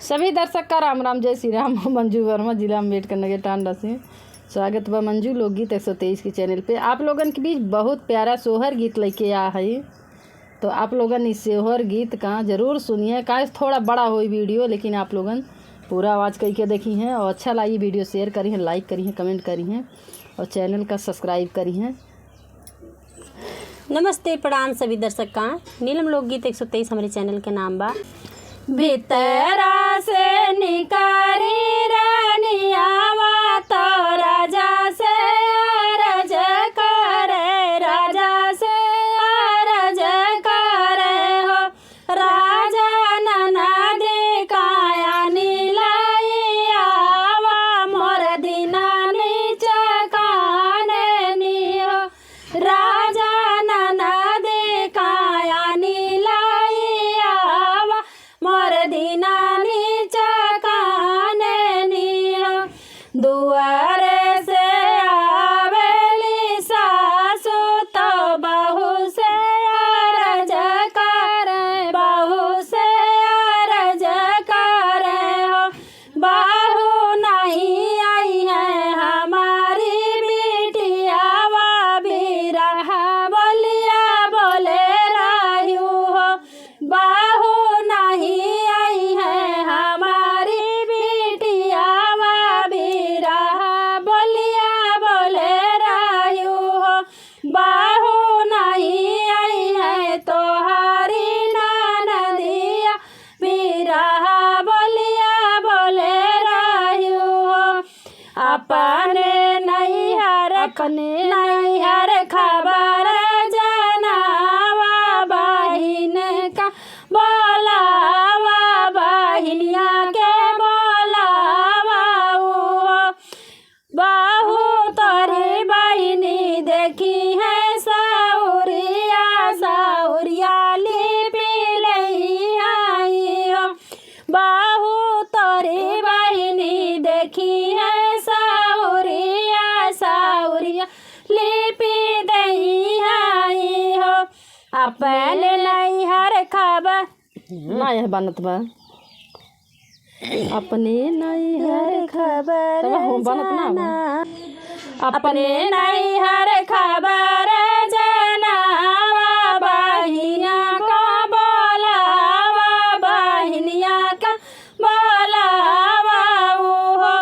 सभी दर्शक का राम राम, जय श्री राम। मंजू वर्मा, जिला अम्बेडकर नगर, टांडा से स्वागत बा मंजू लोकगीत 123 के चैनल पे। आप लोगन के बीच बहुत प्यारा सोहर गीत लेके आ है, तो आप लोगन इस सोहर गीत का ज़रूर सुनिए। का थोड़ा बड़ा हो वीडियो, लेकिन आप लोगन पूरा आवाज़ करके देखी हैं और अच्छा लगी वीडियो शेयर करी हैं, लाइक करी हैं, कमेंट करी हैं और चैनल का सब्सक्राइब करी हैं। नमस्ते प्रणाम सभी दर्शक का। नीलम लोकगीत 123 हमारे चैनल के नाम बा। भीतरा से निकारी रानियावा तो राजा से अरज करे, राजा से अरज करे हो। राजा ननदी काया नीलाइयावा मोर दिना नीच काने नी हो। राजा ननदी काया नीलाइयावा मोर दिना नीच काने नी हो। दुआरे से आवेली सासु तो बहू से अरज करे, बहू से अरज करे हो। बहू नहीं आई है हमारी बिटियावा बिरहा बोलिया बोले रायू हो। बहू नहीं आई है हमारी बिटियावा बिरहा बोलिया बोले रायू हो। बहू नहीं आई है तोहारी ननदिया बिरहा बोलिया बोले रायू हो। अपने नैहर खबर जनावा बहिन का बोलावा, बहिनिया के बोलावा हो। बहू तोरी बहिनी देखी है साउरिया, साउरिया लिपि लई आई हो। बहू तोरी बहिनी देखी है साउरिया, साउरिया लिपि दई आई हो। अपने नैहर खबर ना यह बनत बा अपने नैहर खबर बनत ना बा। अपने नैहर खबर जनावा बहिनिया का बोलावा, बहिनिया का बोलावा हो।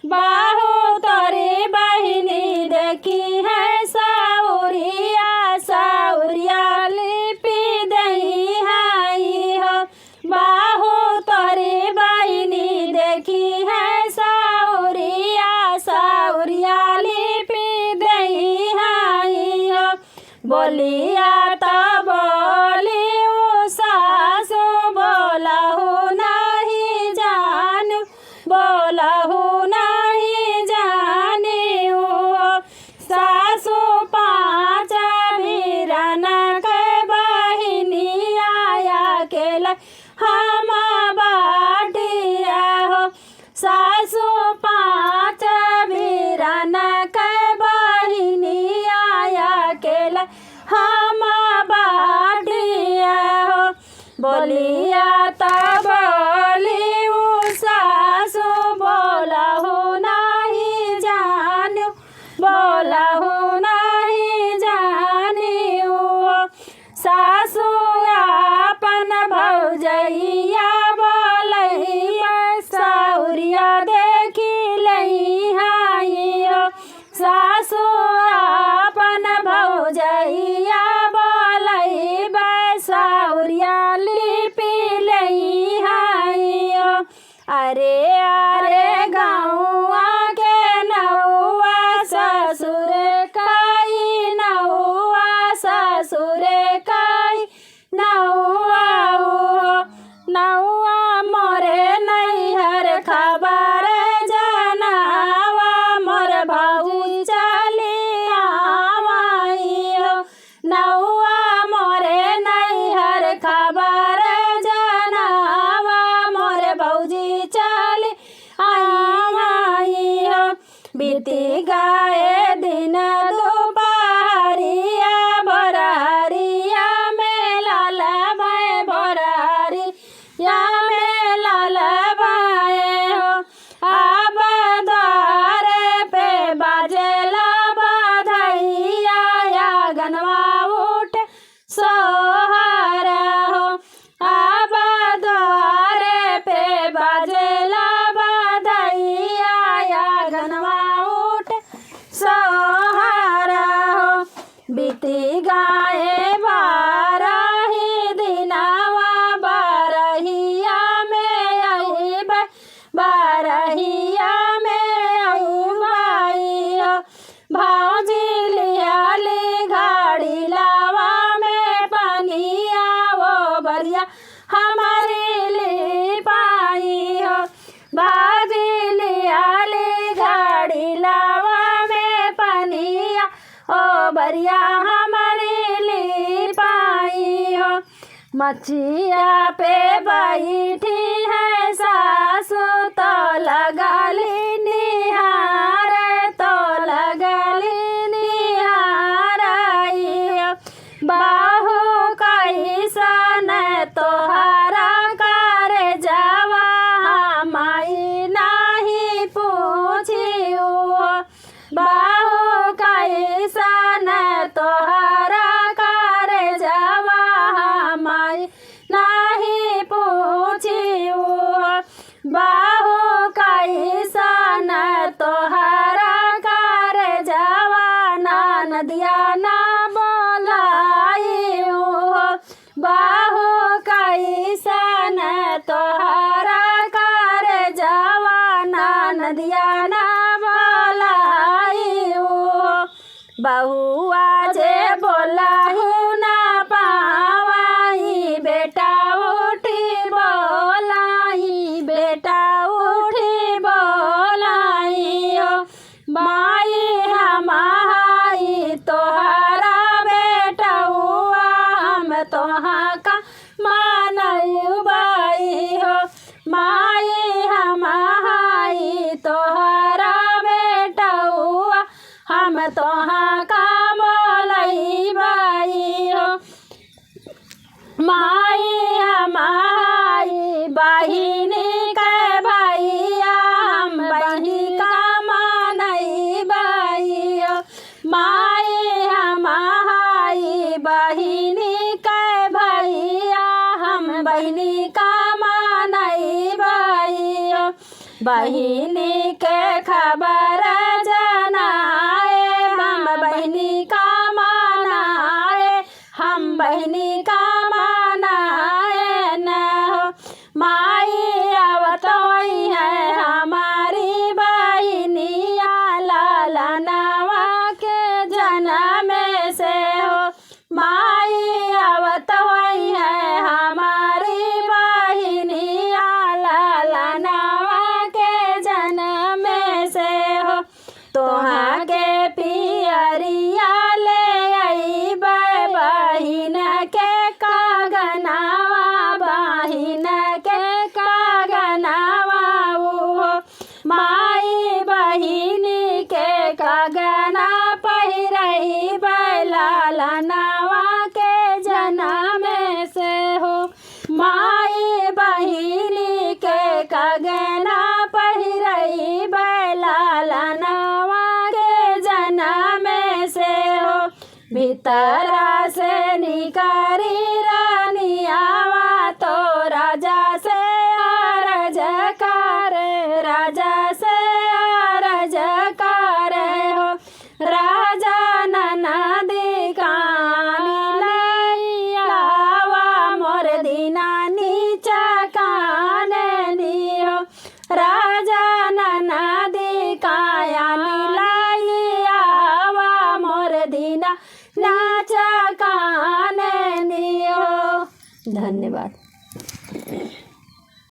बहू तोरी बहिनी देखी है साउरिया, साउरिया लिपि दई आई हो। बहू तोरी बहिनी देखी है साउरिया, साउरिया लिपि दई आई हो। बोलिया तो बोली सासु बोलहु नहीं जानू, बोलहु नहीं जानी हो। सासु पाँच वीरन के बहिनी आया के हम बाटिया हो। सासु पाँच वीरन के बहिनी आया के हम बाटिया हो। बोलिया तो बोली सासु बोलहु नहीं जानू, बोलहु नहीं जानी हो। सासु अपन भौजैया बोलैया साउरिया देखी लई आई हो। सासु अपन भौजैया बोलैबा साउरिया लिपि लई आई हो। अरे अरे गाँवा के नौआ ससुर काई, नौआ ससुर काई नौआ हो। नौआ मोरे नैहर खबर जनावा मोर भाऊ चली आवाई हो। नौआ मोरे नैहर खबर जनावा मोर भौजी चली आवाई हो। बीती गाए दिन दोपहरिया भोरहरिया में लाल भय भोरहरिया में लाल भय गचिया पे बैठी है सासु तो लगली निहार तो लगली निहार बाहु कैसन तोहरा कर जावा माई नहीं पूछियो बाहु कैसन तोहरा कर जावा माई नहीं पूछियो बाहु कैसन तोहरा कर जावा नदिया ना बोलाइयो बाहु कैसन तोहरा कर जावा नदिया ना बोलाइयो बहुआ जे बोलाहू ना पावाई बेटा उठी बोलाई बेटा उठी बोलाइयो माई हमाई तोहरा बेटा हुआ हम तोहाँ का मानऊ बाई हो माई हमाई तोहरा बेटा हुआ हम तोहाँ का बोलई बाई हो माई हमाई बहिनी के भैया हम बहिनी का मानई बाई हो माई हमाई बहिनी के भैया हम बहिनी का मानई बाई हो बहिनी के खबर जनाए हम बहिनी का मानाए हम बहिनी का मानाए न हो माई आवत होई है हमारी बहिनिया लाला नवा के जन्म से हो माई आवत होई है हमारी बहिनिया लाला नवा के जन्म से हो तोहाँ के पियरिया ले आई बहिन के कागनावा बहिन के कागनावा हो माई बहिन के कागना पहिरही लाला नवा के जन्म से हो माई बहिन के कागना पहिरही लाला नवा के जन्म से हो भीतरा से निकारी रानियावा तो राजा से अरज कर राजा से अरज कर हो राजा ननदी कानी लैयावा मोर दीना नीचा काननी हो राजा ननदी काया नीलैयावा मोर दीना नाचा